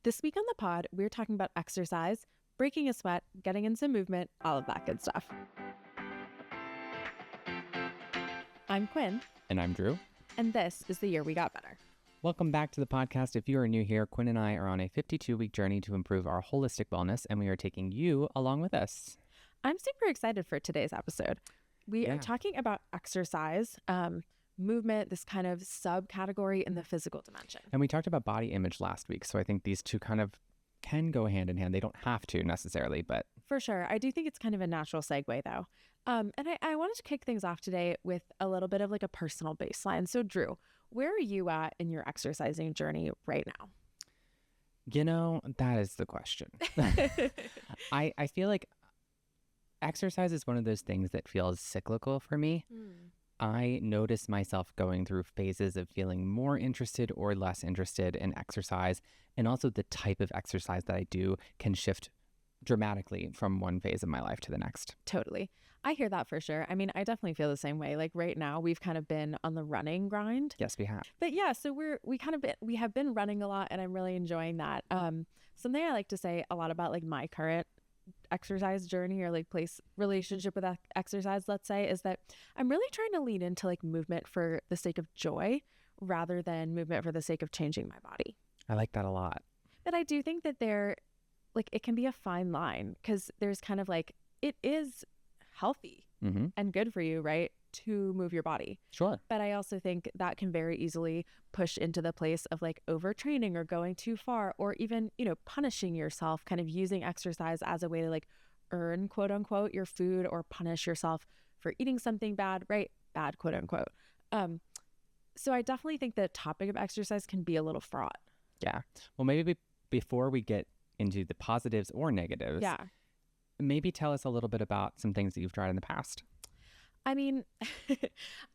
This week on the pod, we're talking about exercise, breaking a sweat, getting in some movement, all of that good stuff. I'm Quinn. And I'm Drew. And this is The Year We Got Better. Welcome back to the podcast. If you are new here, Quinn and I are on a 52-week journey to improve our holistic wellness, and we are taking you along with us. I'm super excited for today's episode. We are talking about exercise, movement, this kind of subcategory in the physical dimension. And we talked about body image last week, so I think these two kind of can go hand in hand. They don't have to necessarily, but... For sure. I do think it's kind of a natural segue, though. And I wanted to kick things off today with a little bit of like a personal baseline. So, Drew, where are you at in your exercising journey right now? You know, that is the question. I feel like exercise is one of those things that feels cyclical for me. I notice myself going through phases of feeling more interested or less interested in exercise. And also the type of exercise that I do can shift dramatically from one phase of my life to the next. Totally. I hear that for sure. I mean, I definitely feel the same way. Like right now, we've kind of been on the running grind. Yes, we have. But yeah, so we have been running a lot, and I'm really enjoying that. Something I like to say a lot about like my current exercise journey or like relationship with exercise, let's say, is that I'm really trying to lean into like movement for the sake of joy rather than movement for the sake of changing my body. I like that a lot. But I do think that it can be a fine line, because there's kind of like, it is healthy and good for you, right, to move your body. Sure. But I also think that can very easily push into the place of like overtraining or going too far, or even, punishing yourself, kind of using exercise as a way to like earn, quote unquote, your food, or punish yourself for eating something bad, right? Bad, quote unquote. So I definitely think the topic of exercise can be a little fraught. Yeah. Well, maybe before we get into the positives or negatives, maybe tell us a little bit about some things that you've tried in the past. I mean,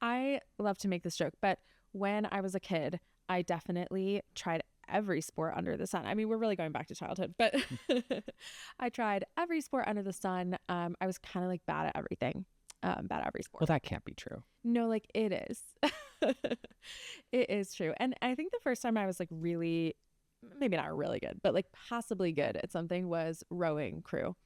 I love to make this joke, but when I was a kid, I definitely tried every sport under the sun. I mean, we're really going back to childhood, but I tried every sport under the sun. I was kind of like bad at everything, bad at every sport. Well, that can't be true. No, like it is. It is true. And I think the first time I was like really, maybe not really good, but like possibly good at something was rowing crew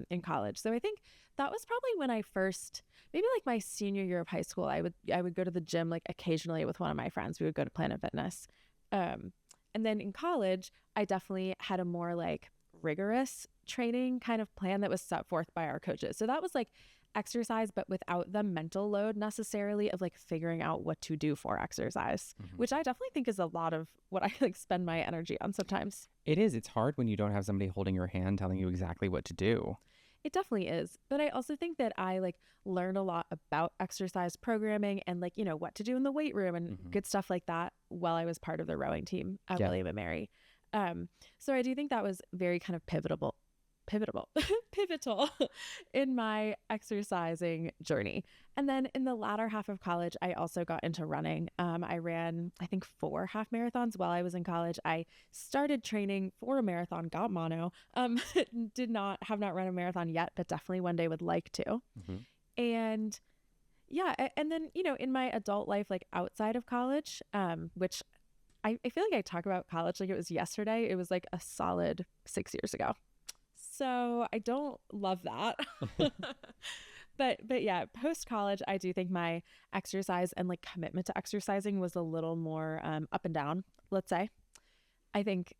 in college. So I think that was probably when I first, maybe like my senior year of high school, I would go to the gym like occasionally with one of my friends. We would go to Planet Fitness. And then in college, I definitely had a more like rigorous training kind of plan that was set forth by our coaches. So that was like exercise, but without the mental load necessarily of like figuring out what to do for exercise, which I definitely think is a lot of what I like spend my energy on sometimes. It is. It's hard when you don't have somebody holding your hand telling you exactly what to do. It definitely is. But I also think that I like learned a lot about exercise programming and like, what to do in the weight room and good stuff like that while I was part of the rowing team at William and Mary. So I do think that was very kind of pivotal in my exercising journey. And then in the latter half of college, I also got into running. I ran, I think, 4 half marathons while I was in college. I started training for a marathon, got mono, have not run a marathon yet, but definitely one day would like to. And yeah, and then, in my adult life, like outside of college, which I feel like I talk about college like it was yesterday. It was like a solid 6 years ago. So I don't love that. But yeah, post-college, I do think my exercise and like commitment to exercising was a little more up and down, let's say. I think,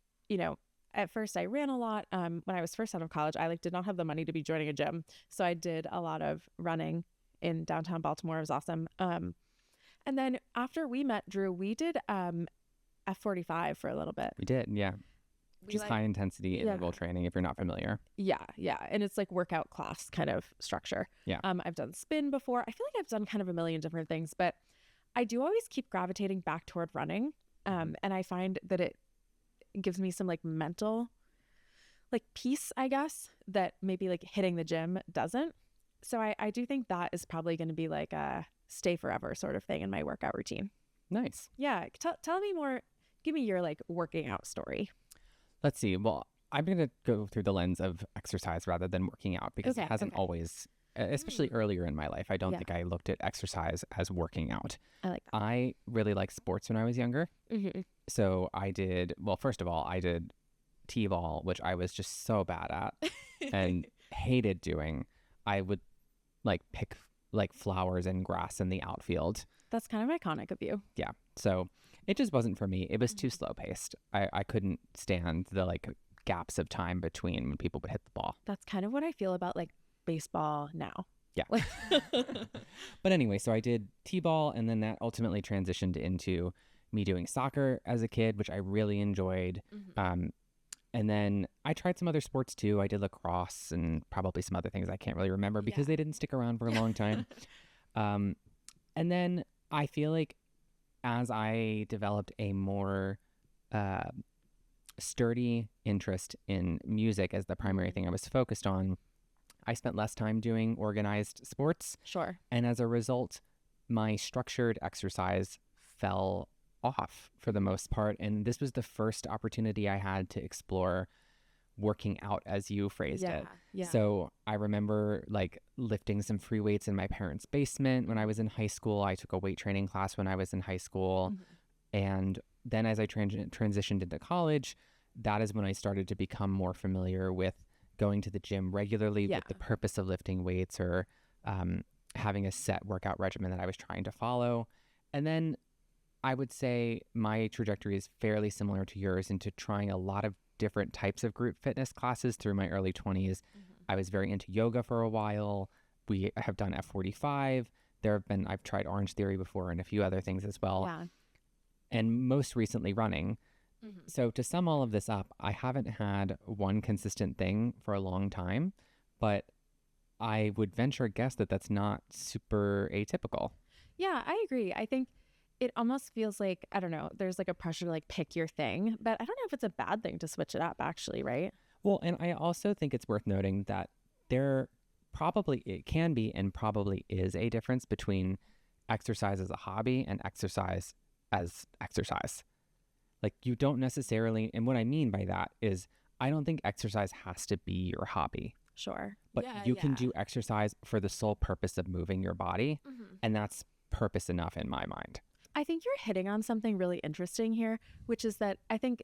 at first I ran a lot. When I was first out of college, I like did not have the money to be joining a gym. So I did a lot of running in downtown Baltimore. It was awesome. And then after we met, Drew, we did F45 for a little bit. We did, yeah. Which is high intensity interval training if you're not familiar. Yeah. And it's like workout class kind of structure. Yeah. I've done spin before. I feel like I've done kind of a million different things, but I do always keep gravitating back toward running. And I find that it gives me some like mental like peace, I guess, that maybe like hitting the gym doesn't. So I do think that is probably going to be like a stay forever sort of thing in my workout routine. Nice. Yeah. Tell me more. Give me your like working out story. Let's see. Well, I'm going to go through the lens of exercise rather than working out because it hasn't always, especially earlier in my life, I don't think I looked at exercise as working out. I like that. I really liked sports when I was younger. So I did, well, first of all, I did t-ball, which I was just so bad at and hated doing, I would like pick like flowers and grass in the outfield. That's kind of iconic of you. Yeah. So it just wasn't for me. It was too slow paced. I couldn't stand the like gaps of time between when people would hit the ball. That's kind of what I feel about like baseball now. Yeah. But anyway, so I did t-ball, and then that ultimately transitioned into me doing soccer as a kid, which I really enjoyed. And then I tried some other sports too. I did lacrosse and probably some other things I can't really remember because they didn't stick around for a long time. And then I feel like as I developed a more sturdy interest in music as the primary thing I was focused on, I spent less time doing organized sports. Sure. And as a result, my structured exercise fell off for the most part. And this was the first opportunity I had to explore working out, as you phrased it. Yeah. So I remember like lifting some free weights in my parents' basement when I was in high school. I took a weight training class when I was in high school. And then as I transitioned into college, that is when I started to become more familiar with going to the gym regularly with the purpose of lifting weights or having a set workout regimen that I was trying to follow. And then I would say my trajectory is fairly similar to yours into trying a lot of different types of group fitness classes through my early 20s. I was very into yoga for a while. We have done F45. I've tried Orange Theory before and a few other things as well. Yeah. And most recently running. So to sum all of this up, I haven't had one consistent thing for a long time, but I would venture a guess that that's not super atypical. Yeah, I agree. I think it almost feels like, I don't know, there's like a pressure to like pick your thing, but I don't know if it's a bad thing to switch it up actually, right? Well, and I also think it's worth noting that it can be and probably is a difference between exercise as a hobby and exercise as exercise. Like you don't necessarily, and what I mean by that is I don't think exercise has to be your hobby. Sure. But you can do exercise for the sole purpose of moving your body, and that's purpose enough in my mind. I think you're hitting on something really interesting here, which is that I think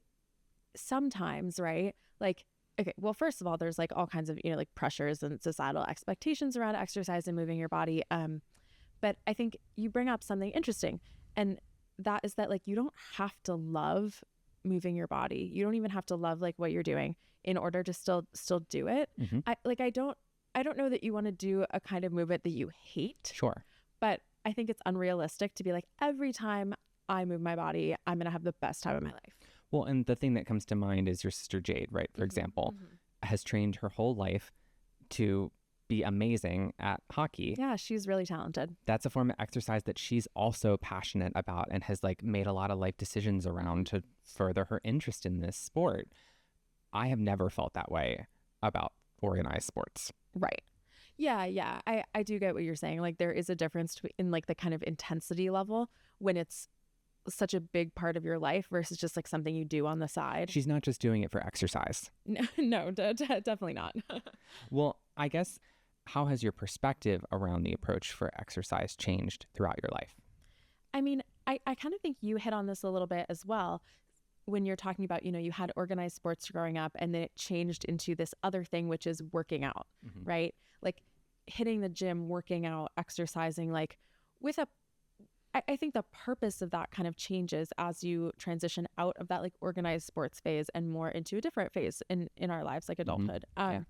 sometimes, right? Like, okay, well, first of all, there's like all kinds of, like pressures and societal expectations around exercise and moving your body. But I think you bring up something interesting, and that is that like you don't have to love moving your body. You don't even have to love like what you're doing in order to still do it. I don't know that you want to do a kind of movement that you hate. Sure. But I think it's unrealistic to be like, every time I move my body, I'm going to have the best time of my life. Well, and the thing that comes to mind is your sister Jade, right? For example, has trained her whole life to be amazing at hockey. Yeah, she's really talented. That's a form of exercise that she's also passionate about and has like made a lot of life decisions around to further her interest in this sport. I have never felt that way about organized sports. Right. Yeah. I do get what you're saying. Like there is a difference in like the kind of intensity level when it's such a big part of your life versus just like something you do on the side. She's not just doing it for exercise. No, definitely not. Well, I guess how has your perspective around the approach for exercise changed throughout your life? I mean, I kind of think you hit on this a little bit as well when you're talking about, you had organized sports growing up and then it changed into this other thing, which is working out, right? Like hitting the gym, working out, exercising, like with I think the purpose of that kind of changes as you transition out of that like organized sports phase and more into a different phase in our lives, like adulthood. And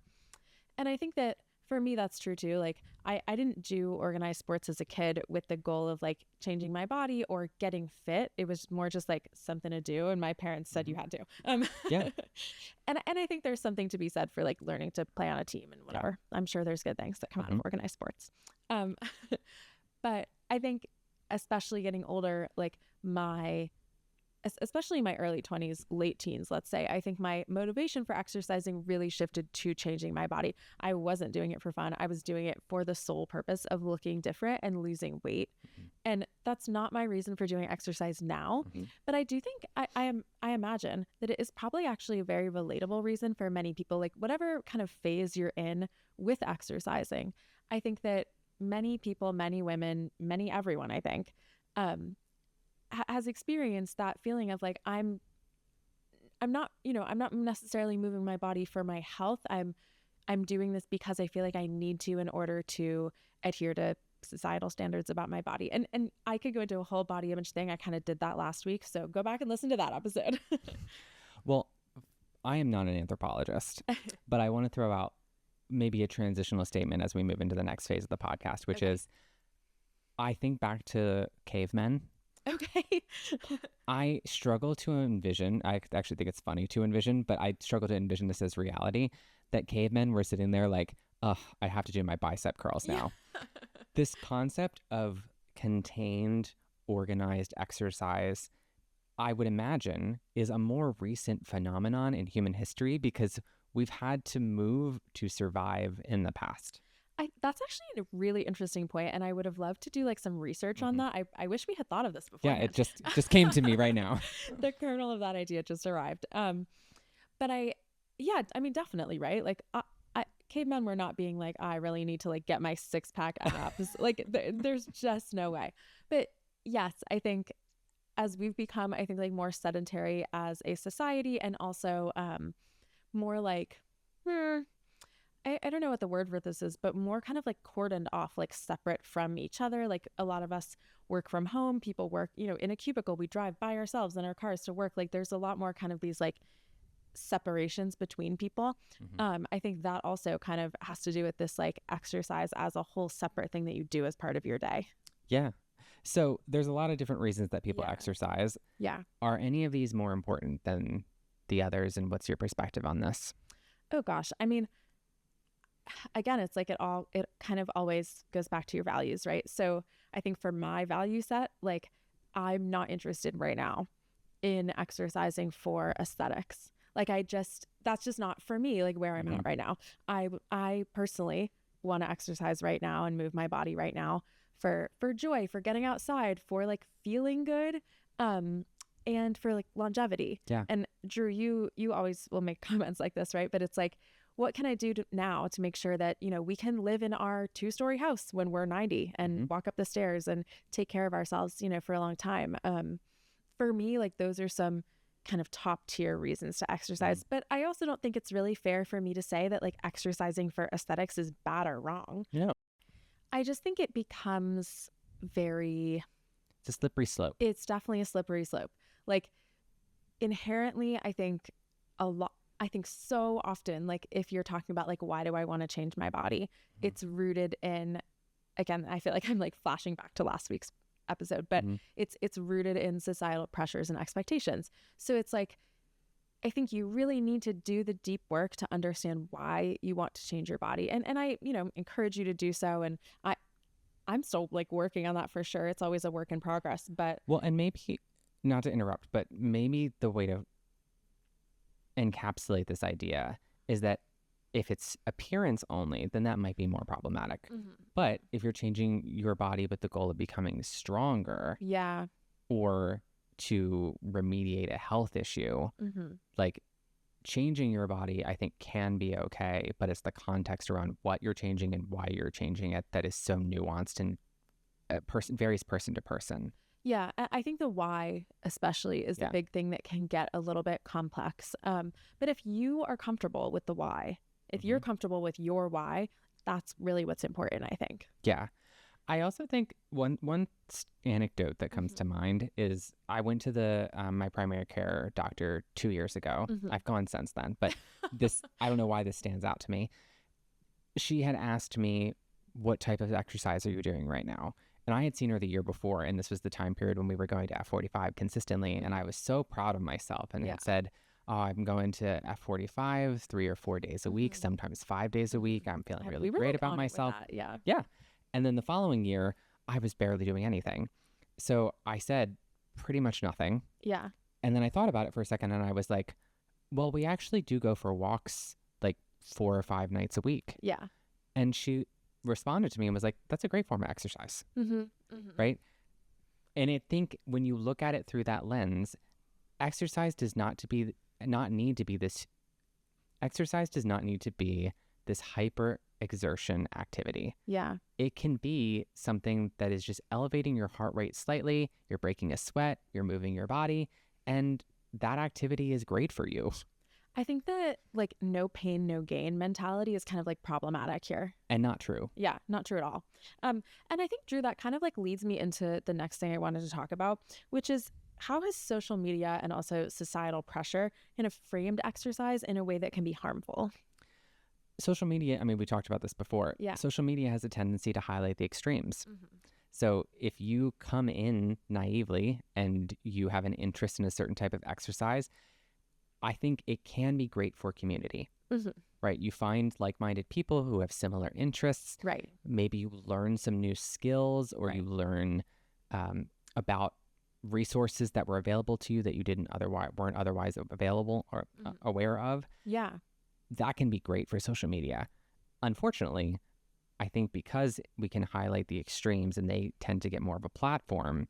I think that for me, that's true too. Like I didn't do organized sports as a kid with the goal of like changing my body or getting fit. It was more just like something to do. And my parents said you had to. Yeah. And I think there's something to be said for like learning to play on a team and whatever. Yeah. I'm sure there's good things that come out of organized sports. But I think especially getting older, like especially my early 20s, late teens, let's say, I think my motivation for exercising really shifted to changing my body. I wasn't doing it for fun. I was doing it for the sole purpose of looking different and losing weight. And that's not my reason for doing exercise now. But I do think I imagine that it is probably actually a very relatable reason for many people, like whatever kind of phase you're in with exercising. I think that many people, many women, everyone, I think, has experienced that feeling of like, I'm not, I'm not necessarily moving my body for my health. I'm doing this because I feel like I need to in order to adhere to societal standards about my body. And I could go into a whole body image thing. I kind of did that last week. So go back and listen to that episode. Well, I am not an anthropologist, but I want to throw out maybe a transitional statement as we move into the next phase of the podcast, which is I think back to cavemen. Okay. I struggle to envision, I actually think it's funny to envision, but I struggle to envision this as reality, that cavemen were sitting there like, ugh, I have to do my bicep curls now. Yeah. This concept of contained, organized exercise, I would imagine, is a more recent phenomenon in human history because we've had to move to survive in the past. That's actually a really interesting point, and I would have loved to do like some research on that. I wish we had thought of this before. Yeah, it just came to me right now. The kernel of that idea just arrived. But I mean, definitely, right? Like, cavemen were not being like, I really need to like get my 6-pack abs. Like, there's just no way. But yes, I think as we've become, I think like more sedentary as a society, and also more like, I don't know what the word for this is, but more kind of like cordoned off, like separate from each other. Like a lot of us work from home, people work, in a cubicle, we drive by ourselves in our cars to work. Like there's a lot more kind of these like separations between people. I think that also kind of has to do with this like exercise as a whole separate thing that you do as part of your day. Yeah. So there's a lot of different reasons that people exercise. Yeah. Are any of these more important than the others? And what's your perspective on this? Oh gosh. I mean, again, it's like it kind of always goes back to your values, right? So I think for my value set, like I'm not interested right now in exercising for aesthetics. Like that's just not for me, like where I'm at right now. I personally want to exercise right now and move my body right now for joy, for getting outside, for like feeling good, and for like longevity. Yeah. And Drew, you always will make comments like this, right? But it's like, what can I do now to make sure that, we can live in our 2-story house when we're 90 and walk up the stairs and take care of ourselves, for a long time. For me, like those are some kind of top tier reasons to exercise. But I also don't think it's really fair for me to say that like exercising for aesthetics is bad or wrong. Yeah. I just think it becomes it's a slippery slope. It's definitely a slippery slope. Like inherently, I think so often, like if you're talking about like, why do I want to change my body? It's rooted in, again, I feel like I'm like flashing back to last week's episode, but it's rooted in societal pressures and expectations. So it's like, I think you really need to do the deep work to understand why you want to change your body. And I, encourage you to do so. And I'm still like working on that for sure. It's always a work in progress, but. Well, and maybe, not to interrupt, but maybe the way to encapsulate this idea is that if it's appearance only, then that might be more problematic. But if you're changing your body with the goal of becoming stronger, or to remediate a health issue, like changing your body, I think can be okay, but it's the context around what you're changing and why you're changing it that is so nuanced and varies person to person. Yeah, I think the why especially is the big thing that can get a little bit complex. But if you are comfortable with the why, if you're comfortable with your why, that's really what's important, I think. Yeah. I also think one anecdote that comes to mind is I went to my primary care doctor 2 years ago. I've gone since then, but I don't know why this stands out to me. She had asked me, what type of exercise are you doing right now? And I had seen her the year before, and this was the time period when we were going to F45 consistently, and I was so proud of myself and had said, oh, I'm going to F45 3 or 4 days a week, sometimes 5 days a week. I'm feeling really great about myself. Yeah. And then the following year, I was barely doing anything. So I said pretty much nothing. Yeah. And then I thought about it for a second, and I was like, well, we actually do go for walks like 4 or 5 nights a week. Yeah. And she responded to me and was like, that's a great form of exercise. Right. And I think when you look at it through that lens, exercise does not need to be this hyper exertion activity. Yeah. It can be something that is just elevating your heart rate slightly. You're breaking a sweat, you're moving your body, and that activity is great for you. I think that like no pain, no gain mentality is kind of like problematic here. And not true. Yeah, not true at all. And I think, Drew, that kind of like leads me into the next thing I wanted to talk about, which is how has social media and also societal pressure kind of framed exercise in a way that can be harmful? Social media, I mean, we talked about this before. Yeah. Social media has a tendency to highlight the extremes. Mm-hmm. So if you come in naively and you have an interest in a certain type of exercise, I think it can be great for community, Mm-hmm. right? You find like-minded people who have similar interests. Right. Maybe you learn some new skills, or Right. you learn about resources that were available to you that you weren't otherwise available or aware of. Yeah. That can be great for social media. Unfortunately, I think because we can highlight the extremes and they tend to get more of a platform,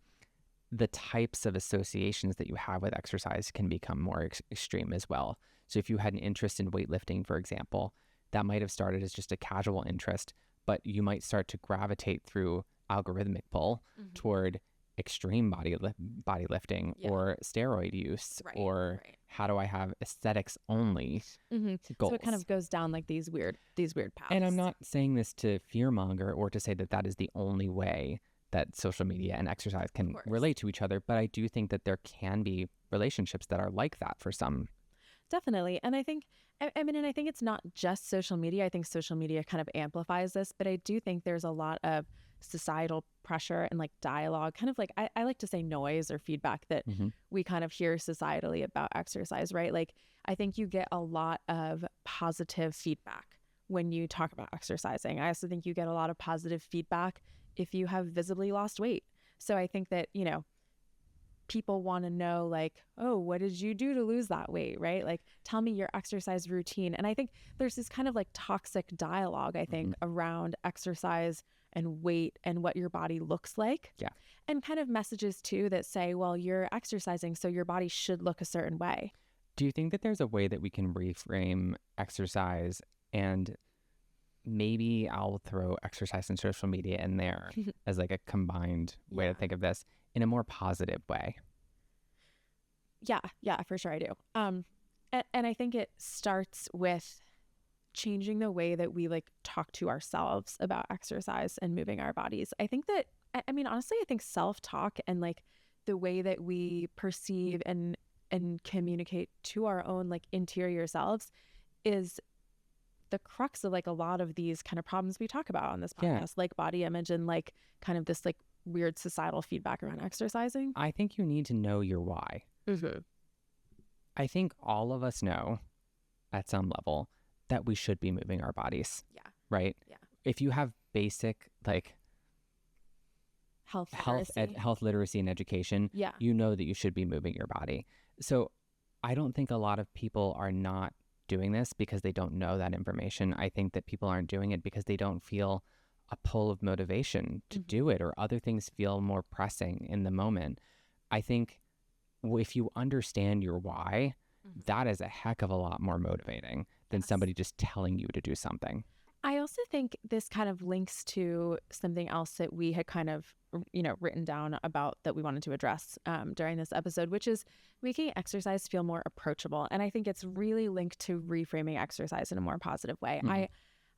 the types of associations that you have with exercise can become more extreme as well. So if you had an interest in weightlifting, for example, that might have started as just a casual interest, but you might start to gravitate through algorithmic pull toward extreme bodybuilding Yeah. or steroid use, Right, or right. how do I have aesthetics only goals. So it kind of goes down like these weird paths. And I'm not saying this to fearmonger or to say that that is the only way that social media and exercise can relate to each other, but I do think that there can be relationships that are like that for some. Definitely. And I think, and I think it's not just social media. I think social media kind of amplifies this, but I do think there's a lot of societal pressure and like dialogue, kind of like, I like to say noise or feedback that we kind of hear societally about exercise, right? Like, I think you get a lot of positive feedback when you talk about exercising. I also think you get a lot of positive feedback if you have visibly lost weight. So I think that, people want to know like, oh, what did you do to lose that weight, right? Like, tell me your exercise routine. And I think there's this kind of like toxic dialogue, I think, around exercise and weight and what your body looks like. Yeah. And kind of messages too that say, well, you're exercising, so your body should look a certain way. Do you think that there's a way that we can reframe exercise, and maybe I'll throw exercise and social media in there as like a combined way to think of this, in a more positive way? Yeah, for sure I do. And I think it starts with changing the way that we like talk to ourselves about exercise and moving our bodies. I think that, I mean, honestly, I think self-talk and like the way that we perceive and communicate to our own like interior selves is the crux of like a lot of these kind of problems we talk about on this podcast, like body image and like kind of this like weird societal feedback around exercising. I think you need to know your why. I think all of us know at some level that we should be moving our bodies. Yeah. Right? Yeah. If you have basic like health literacy and education, you know that you should be moving your body. So I don't think a lot of people are not doing this because they don't know that information. I think that people aren't doing it because they don't feel a pull of motivation to do it, or other things feel more pressing in the moment. I think if you understand your why, that is a heck of a lot more motivating than somebody just telling you to do something. I also think this kind of links to something else that we had kind of, written down about that we wanted to address during this episode, which is making exercise feel more approachable. And I think it's really linked to reframing exercise in a more positive way.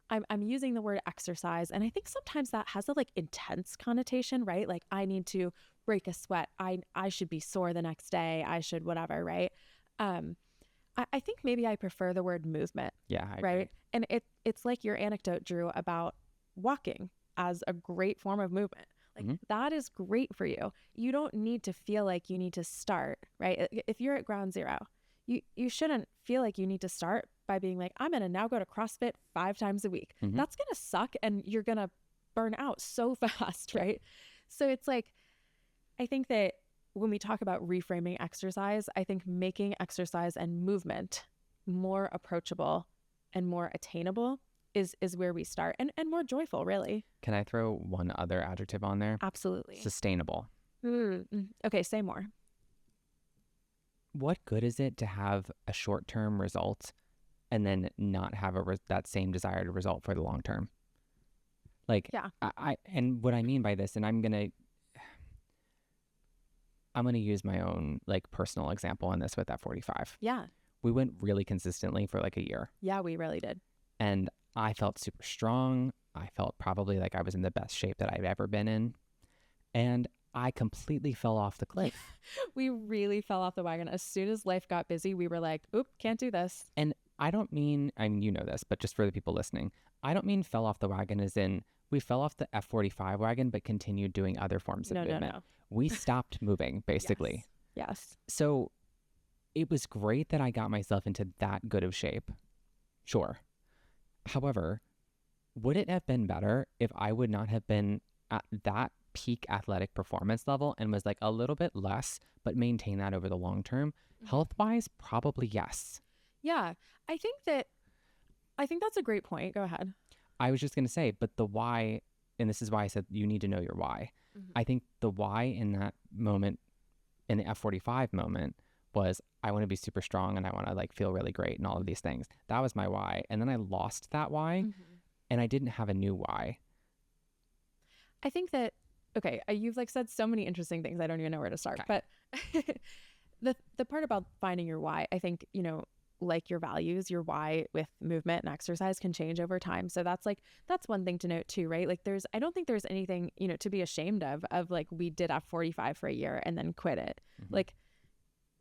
I'm using the word exercise, and I think sometimes that has a like intense connotation, right? Like, I need to break a sweat. I should be sore the next day. I should whatever, right? I think maybe I prefer the word movement. Yeah, I right. agree. And it's like your anecdote, Drew, about walking as a great form of movement. Like that is great for you. You don't need to feel like you need to start, right? If you're at ground zero, you shouldn't feel like you need to start by being like, I'm going to now go to CrossFit 5 times a week. That's going to suck and you're going to burn out so fast, right? So it's like, I think that when we talk about reframing exercise, I think making exercise and movement more approachable and more attainable is where we start, and more joyful, really. Can I throw one other adjective on there? Absolutely. Sustainable. Okay, say more. What good is it to have a short-term result and then not have that same desired result for the long term? Like, I and what I mean by this, and I'm going to, I'm going to use my own like personal example on this with F45. Yeah. We went really consistently for like a year. Yeah, we really did. And I felt super strong. I felt probably like I was in the best shape that I've ever been in. And I completely fell off the cliff. We really fell off the wagon. As soon as life got busy, we were like, oop, can't do this. And I mean, you know this, but just for the people listening, I don't mean fell off the wagon as in we fell off the F45 wagon, but continued doing other forms of movement. No. We stopped moving, basically. Yes. So it was great that I got myself into that good of shape. Sure. However, would it have been better if I would not have been at that peak athletic performance level and was like a little bit less, but maintain that over the long term? Health-wise, probably yes. Yeah. I think that's a great point. Go ahead. I was just going to say, but the why, and this is why I said you need to know your why. I think the why in that moment, in the F45 moment, was I want to be super strong and I want to like feel really great and all of these things. That was my why. And then I lost that why and I didn't have a new why. I think that, okay, you've like said so many interesting things. I don't even know where to start. Okay. But the part about finding your why, I think, like your values, your why with movement and exercise can change over time. So that's one thing to note too, right? Like I don't think there's anything, to be ashamed of like we did F45 for a year and then quit it. Like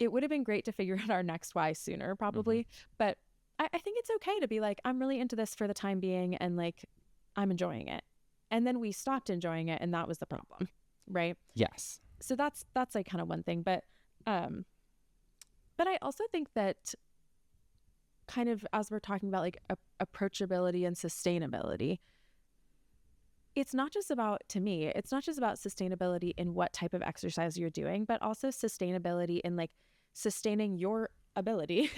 it would have been great to figure out our next why sooner probably. But I think it's okay to be like, I'm really into this for the time being and like, I'm enjoying it. And then we stopped enjoying it and that was the problem, right? Yes. So that's like kind of one thing. But I also think that kind of as we're talking about like approachability and sustainability, it's not just about sustainability in what type of exercise you're doing, but also sustainability in like sustaining your ability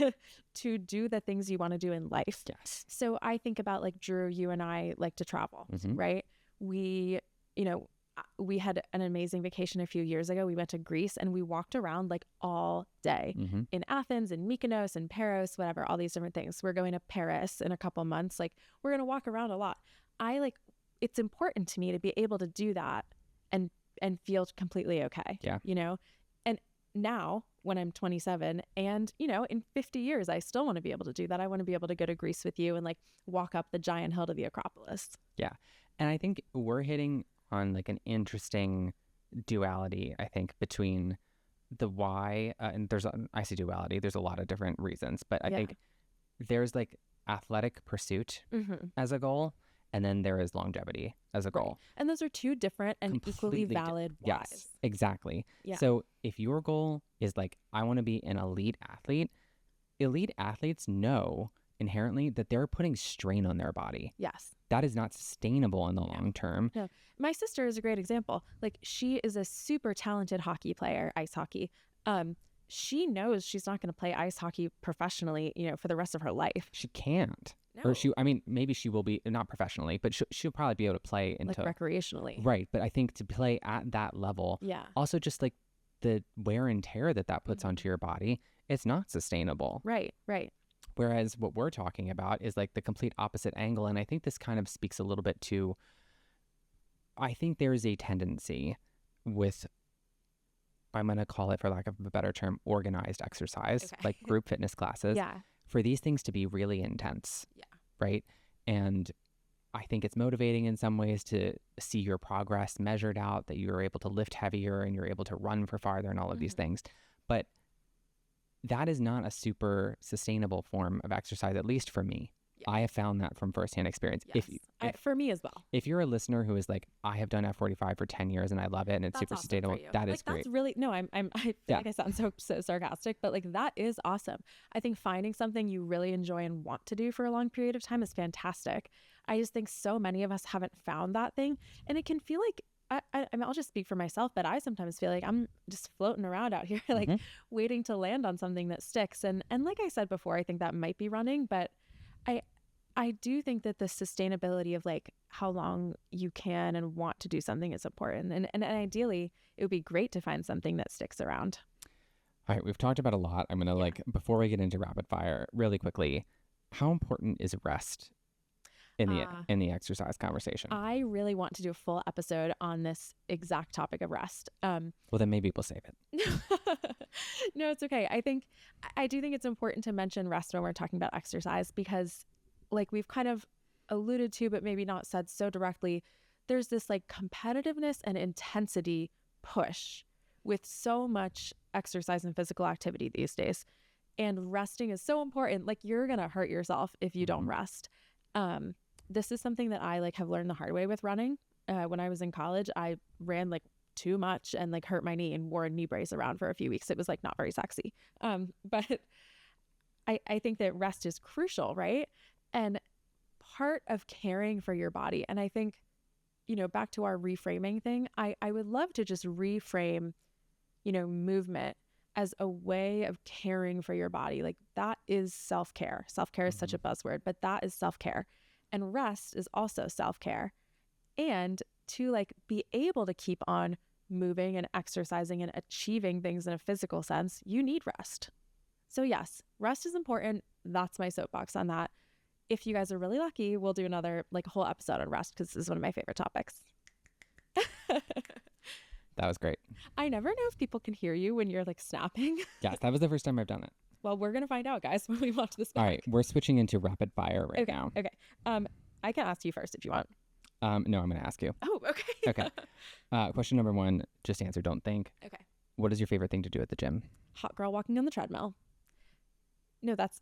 to do the things you want to do in life. Yes. So I think about like Drew, you and I like to travel, right? We had an amazing vacation a few years ago. We went to Greece and we walked around like all day in Athens and Mykonos and Paros, whatever, all these different things. We're going to Paris in a couple months. Like we're going to walk around a lot. It's important to me to be able to do that and feel completely okay. Yeah. And now when I'm 27 and, in 50 years, I still want to be able to do that. I want to be able to go to Greece with you and like walk up the giant hill to the Acropolis. Yeah. And I think we're hitting on like an interesting duality, I think, between the why, and I see duality, there's a lot of different reasons, but I think there's like athletic pursuit as a goal, and then there is longevity as a goal. And those are two different and equally valid whys. Yes, exactly. Yeah. So if your goal is like, I want to be an elite athletes know inherently that they're putting strain on their body. Yes. That is not sustainable in the long term. No. My sister is a great example. Like she is a super talented hockey player, ice hockey. She knows she's not going to play ice hockey professionally, for the rest of her life. She can't. No. Or maybe she will be, not professionally, but she'll probably be able to play into like recreationally. Right. But I think to play at that level, also just like the wear and tear that puts onto your body, it's not sustainable. Right. Whereas what we're talking about is like the complete opposite angle. And I think this kind of speaks a little bit to, I think there is a tendency with, I'm going to call it, for lack of a better term, organized exercise, like group fitness classes, for these things to be really intense. Yeah. Right. And I think it's motivating in some ways to see your progress measured out, that you're able to lift heavier and you're able to run for farther and all of these things. But that is not a super sustainable form of exercise, at least for me. Yeah. I have found that from firsthand experience. Yes. For me as well. If you're a listener who is like, I have done F45 for 10 years and I love it and it's super sustainable, that is great. That's really, no, I feel like I sound so sarcastic, but like that is awesome. I think finding something you really enjoy and want to do for a long period of time is fantastic. I just think so many of us haven't found that thing, and it can feel like, I mean, I'll just speak for myself, but I sometimes feel like I'm just floating around out here, like waiting to land on something that sticks. And like I said before, I think that might be running, but I do think that the sustainability of like how long you can and want to do something is important. And ideally, it would be great to find something that sticks around. All right, we've talked about a lot. I'm going to before we get into rapid fire, really quickly, how important is rest? in the exercise conversation. I really want to do a full episode on this exact topic of rest. Well, then maybe we'll save it. No, it's okay. I do think it's important to mention rest when we're talking about exercise because, like we've kind of alluded to, but maybe not said so directly, there's this like competitiveness and intensity push with so much exercise and physical activity these days. And resting is so important. Like you're going to hurt yourself if you don't rest. This is something that I like have learned the hard way with running. When I was in college, I ran like too much and like hurt my knee and wore a knee brace around for a few weeks. It was like not very sexy. But I think that rest is crucial, right? And part of caring for your body. And I think, back to our reframing thing, I would love to just reframe, movement as a way of caring for your body. Like that is self-care. Self-care is such a buzzword, but that is self-care. And rest is also self-care. And to like be able to keep on moving and exercising and achieving things in a physical sense, you need rest. So yes, rest is important. That's my soapbox on that. If you guys are really lucky, we'll do another like whole episode on rest because this is one of my favorite topics. That was great. I never know if people can hear you when you're like snapping. Yes, that was the first time I've done it. Well, we're going to find out, guys, when we watch this back. All right, we're switching into rapid fire right now. Okay. I can ask you first if you want. No, I'm going to ask you. Oh, okay. Okay. Question number 1, just answer, don't think. Okay. What is your favorite thing to do at the gym? Hot girl walking on the treadmill. No, that's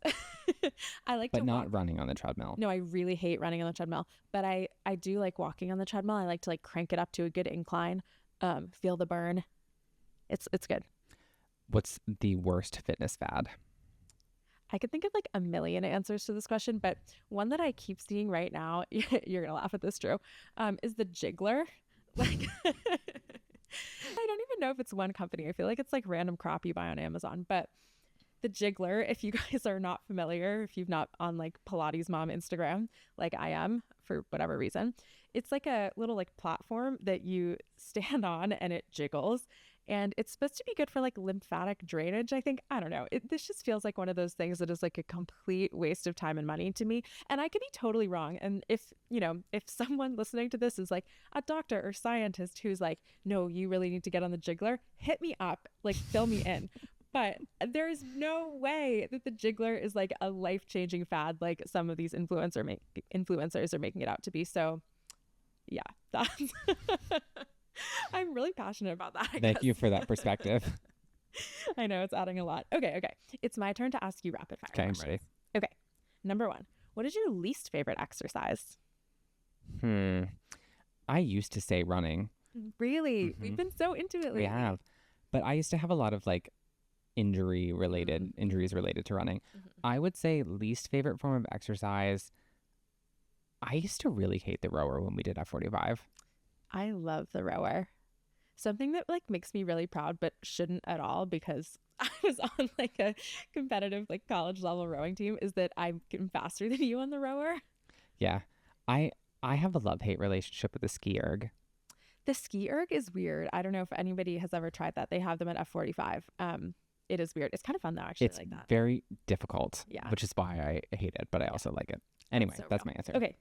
I like but to not walk. running on the treadmill. No, I really hate running on the treadmill, but I do like walking on the treadmill. I like to like crank it up to a good incline, feel the burn. It's good. What's the worst fitness fad? I could think of like a million answers to this question, but one that I keep seeing right now, you're gonna laugh at this, Drew, is the jiggler. Like I don't even know if it's one company. I feel like it's like random crap you buy on Amazon, but the jiggler, if you guys are not familiar, if you've not on like Pilates Mom Instagram, like I am for whatever reason, it's like a little like platform that you stand on and it jiggles. And it's supposed to be good for like lymphatic drainage, I think. I don't know. This just feels like one of those things that is like a complete waste of time and money to me. And I could be totally wrong. And if someone listening to this is like a doctor or scientist who's like, no, you really need to get on the jiggler, hit me up, like fill me in. But there's no way that the jiggler is like a life-changing fad like some of these influencers are making it out to be. So yeah, that's I'm really passionate about that. Thank you for that perspective. I know it's adding a lot. Okay. It's my turn to ask you rapid fire questions. I'm ready. Okay. Number 1, what is your least favorite exercise? I used to say running. Really? Mm-hmm. We've been so into it lately. We have. But I used to have a lot of like injuries related to running. Mm-hmm. I would say least favorite form of exercise. I used to really hate the rower when we did F45. I love the rower. Something that like makes me really proud, but shouldn't at all because I was on like a competitive like college level rowing team is that I'm faster than you on the rower. Yeah. I have a love-hate relationship with the ski erg. The ski erg is weird. I don't know if anybody has ever tried that. They have them at F45. It is weird. It's kind of fun though, actually. It's like that. Very difficult. Yeah. Which is why I hate it, but I also like it. Anyway, that's my answer. Okay.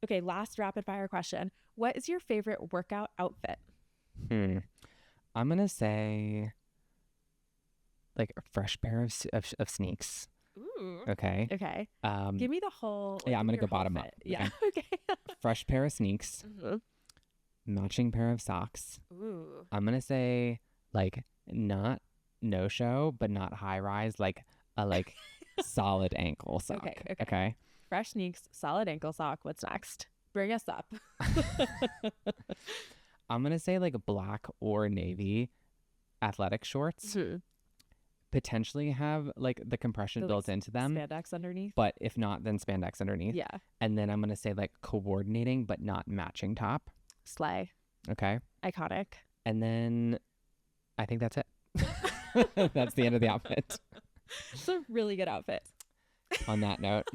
Okay, last rapid fire question. What is your favorite workout outfit? I'm going to say like a fresh pair of sneaks. Ooh. Okay. Give me the whole. Yeah, I'm going to go bottom up. Yeah. Okay. Fresh pair of sneaks. Mm-hmm. Matching pair of socks. Ooh. I'm going to say like not no show, but not high rise, like a like solid ankle sock. Okay. Fresh sneaks, solid ankle sock. What's next? Bring us up. I'm going to say like black or navy athletic shorts. Mm-hmm. Potentially have like the compression built into them. Spandex underneath. But if not, then spandex underneath. Yeah. And then I'm going to say like coordinating, but not matching top. Slay. Okay. Iconic. And then I think that's it. That's the end of the outfit. It's a really good outfit. On that note,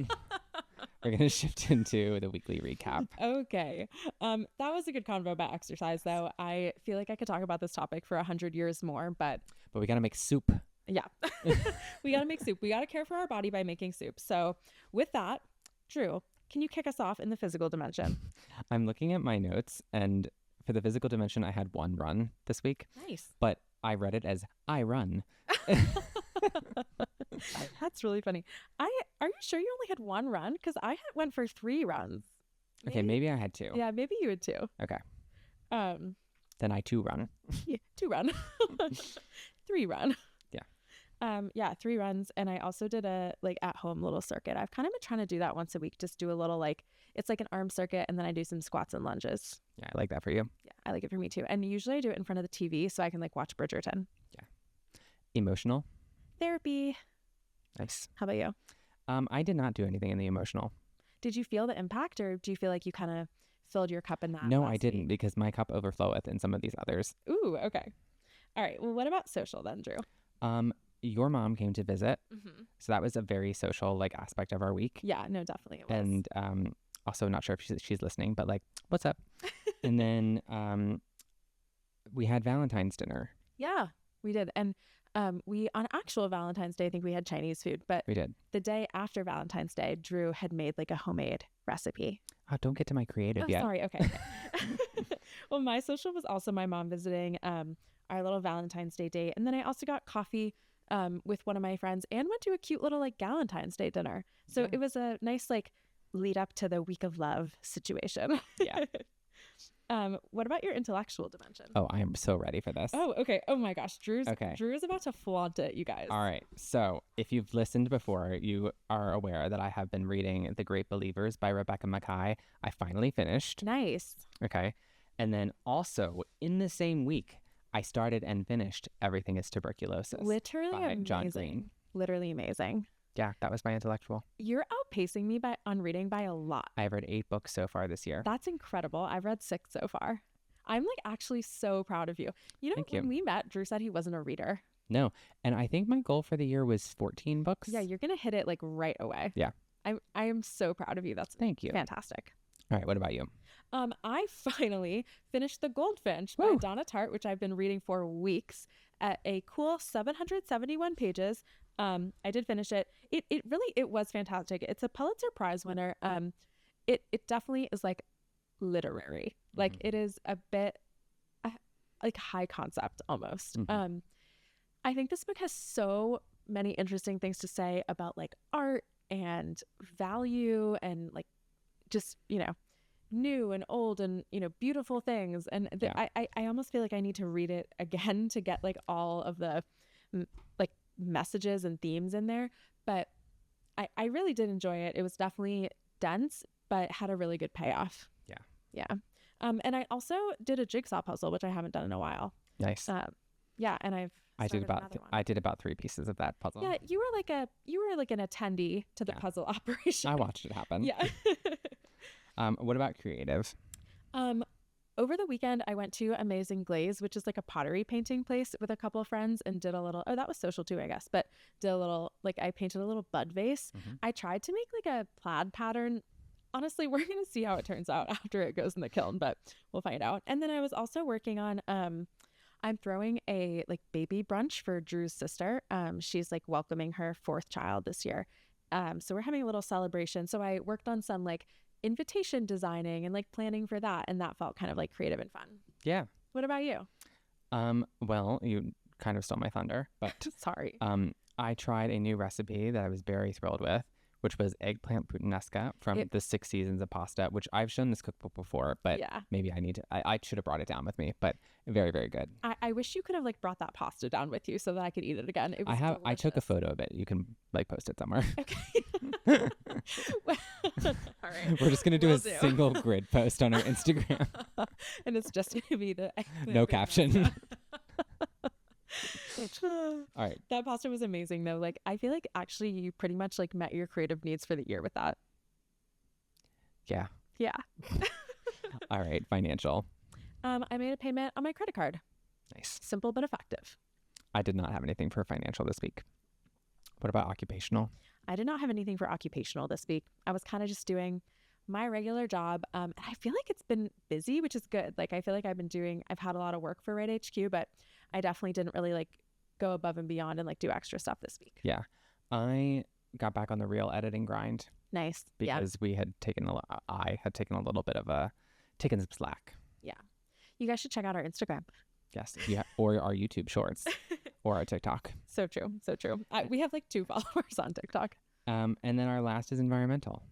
we're going to shift into the weekly recap. Okay. That was a good convo about exercise, though. I feel like I could talk about this topic for 100 years more, but we got to make soup. Yeah. We got to make soup. We got to care for our body by making soup. So with that, Drew, can you kick us off in the physical dimension? I'm looking at my notes, and for the physical dimension, I had one run this week, Nice. but I read it as I run. That's really funny. Are you sure you only had one run? Because went for 3 runs. Okay, maybe I had 2. Yeah, maybe you would too. Okay. Um, Then I 2 run. yeah, 2 run, 3 run. Yeah. 3 runs, and I also did a like at home little circuit. I've kind of been trying to do that once a week. Just do a little like it's like an arm circuit, and then I do some squats and lunges. Yeah, I like that for you. Yeah, I like it for me too. And usually I do it in front of the TV so I can like watch Bridgerton. Yeah. Emotional. Therapy. Nice. How about you? I did not do anything in the emotional. Did you feel the impact, or do you feel like you kind of filled your cup in that? No, I last didn't week? because my cup overfloweth in some of these others. Ooh, okay. All right. Well, what about social then, Drew? Your mom came to visit, Mm-hmm. so that was a very social like aspect of our week. Yeah, no, definitely it was. And also not sure if she's listening, but like, what's up? And then we had Valentine's dinner. Yeah, we did. And we, on actual Valentine's Day, I think we had Chinese food, but We did. the day after Valentine's Day, Drew had made like a homemade recipe. Oh, don't get to my creative yet. Sorry. Okay. Well, my social was also my mom visiting our little Valentine's Day date. And then I also got coffee with one of my friends and went to a cute little like Galentine's Day dinner. So Yeah. it was a nice like lead up to the week of love situation. Yeah. What about your intellectual dimension? Oh, I am so ready for this. Oh, okay. Oh my gosh. Drew Okay. is about to flaunt it, you guys. All right. So if you've listened before, you are aware that I have been reading The Great Believers by Rebecca Mackay. I finally finished. Nice. Okay. And then also in the same week, I started and finished Everything is Tuberculosis. Literally by amazing. John Green. Literally amazing. Yeah, that was my intellectual. You're outpacing me on reading by a lot. I've read 8 books so far this year. That's incredible. I've read 6 so far. I'm like actually so proud of you. You know, Thank when you. we met, Drew said he wasn't a reader. No. And I think my goal for the year was 14 books. Yeah, you're going to hit it like right away. Yeah. I am so proud of you. That's Thank you. fantastic. All right. What about you? I finally finished The Goldfinch by Woo. Donna Tartt, which I've been reading for weeks at a cool 771 pages. I did finish it. It was fantastic. It's a Pulitzer Prize winner. It definitely is like literary. Like it is a bit like high concept almost. Mhm. I think this book has so many interesting things to say about like art and value and like just, new and old and, beautiful things. And Yeah. I almost feel like I need to read it again to get like all of the like messages and themes in there. But I really did enjoy it. It was definitely dense, but had a really good payoff. Yeah. Yeah. And I also did a jigsaw puzzle, which I haven't done in a while. Nice. Yeah. And I did started another one. I did about 3 pieces of that puzzle. Yeah, you were like an attendee to the Yeah. puzzle operation. I watched it happen. Yeah. What about creative? Over the weekend, I went to Amazing Glaze, which is like a pottery painting place with a couple of friends, and did a little, that was social too, I guess, but did a little, like I painted a little bud vase. Mhm. I tried to make like a plaid pattern. Honestly, we're going to see how it turns out after it goes in the kiln, but we'll find out. And then I was also working on, I'm throwing a like baby brunch for Drew's sister. She's like welcoming her 4th child this year. So we're having a little celebration. So I worked on some like invitation designing and like planning for that, and that felt kind of like creative and fun. Yeah. What about you? Well, you kind of stole my thunder, but Sorry. I tried a new recipe that I was very thrilled with, which was eggplant puttanesca from the 6 Seasons of Pasta, which I've shown this cookbook before, but Yeah. maybe I should have brought it down with me, but very, very good. I wish you could have like brought that pasta down with you so that I could eat it again. It was I took a delicious. photo of it. You can like post it somewhere. Okay. Well, all right. We're just going to do Will a do. single grid post on our Instagram. And it's just going to be the No caption. All right. That pasta was amazing though. Like I feel like actually you pretty much like met your creative needs for the year with that. Yeah. Yeah. All right. Financial. I made a payment on my credit card. Nice. Simple but effective. I did not have anything for financial this week. What about occupational? I did not have anything for occupational this week. I was kind of just doing my regular job. And I feel like it's been busy, which is good. Like I feel like I've had a lot of work for Right HQ, but I definitely didn't really like go above and beyond and like do extra stuff this week. Yeah. I got back on the real editing grind Nice. Yeah. because I had taken a little bit of taken some slack. Yeah. You guys should check out our Instagram. Yes. Yeah. Or our YouTube shorts or our TikTok. So true. So true. We have like 2 followers on TikTok. And then our last is environmental.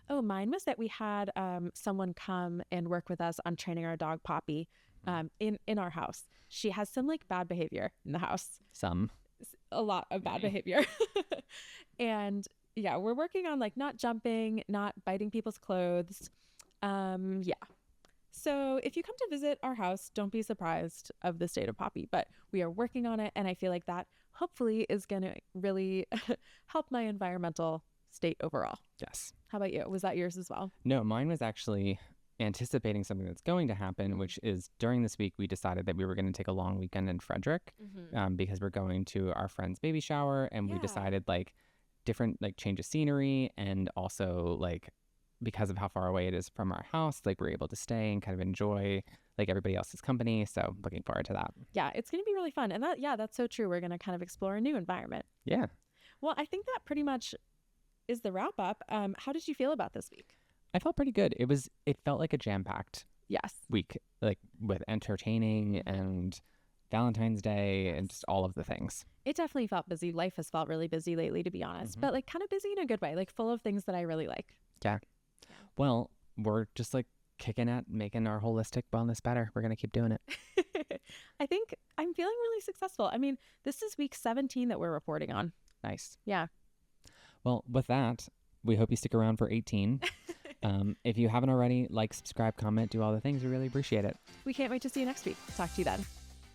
Oh, mine was that we had someone come and work with us on training our dog Poppy in our house. She has some like bad behavior in the house. A lot of bad behavior. And yeah, we're working on like not jumping, not biting people's clothes. Yeah. So if you come to visit our house, don't be surprised of the state of Poppy, but we are working on it. And I feel like that hopefully is going to really help my environmental state overall. Yes. How about you? Was that yours as well? No, mine was actually anticipating something that's going to happen, which is during this week, we decided that we were going to take a long weekend in Frederick because we're going to our friend's baby shower. And we decided like different like change of scenery, and also like because of how far away it is from our house, like we're able to stay and kind of enjoy like everybody else's company. So looking forward to that. Yeah, it's going to be really fun. And that's so true. We're going to kind of explore a new environment. Yeah. Well, I think that pretty much is the wrap up. How did you feel about this week? I felt pretty good. It felt like a jam-packed week, like with entertaining and Valentine's Day and just all of the things. It definitely felt busy. Life has felt really busy lately, to be honest, but like kind of busy in a good way, like full of things that I really like. Yeah. Well, we're just like kicking at making our holistic wellness better. We're going to keep doing it. I think I'm feeling really successful. I mean, this is week 17 that we're reporting on. Nice. Yeah. Well, with that, we hope you stick around for 18. If you haven't already, like, subscribe, comment, do all the things. We really appreciate it. We can't wait to see you next week. Talk to you then.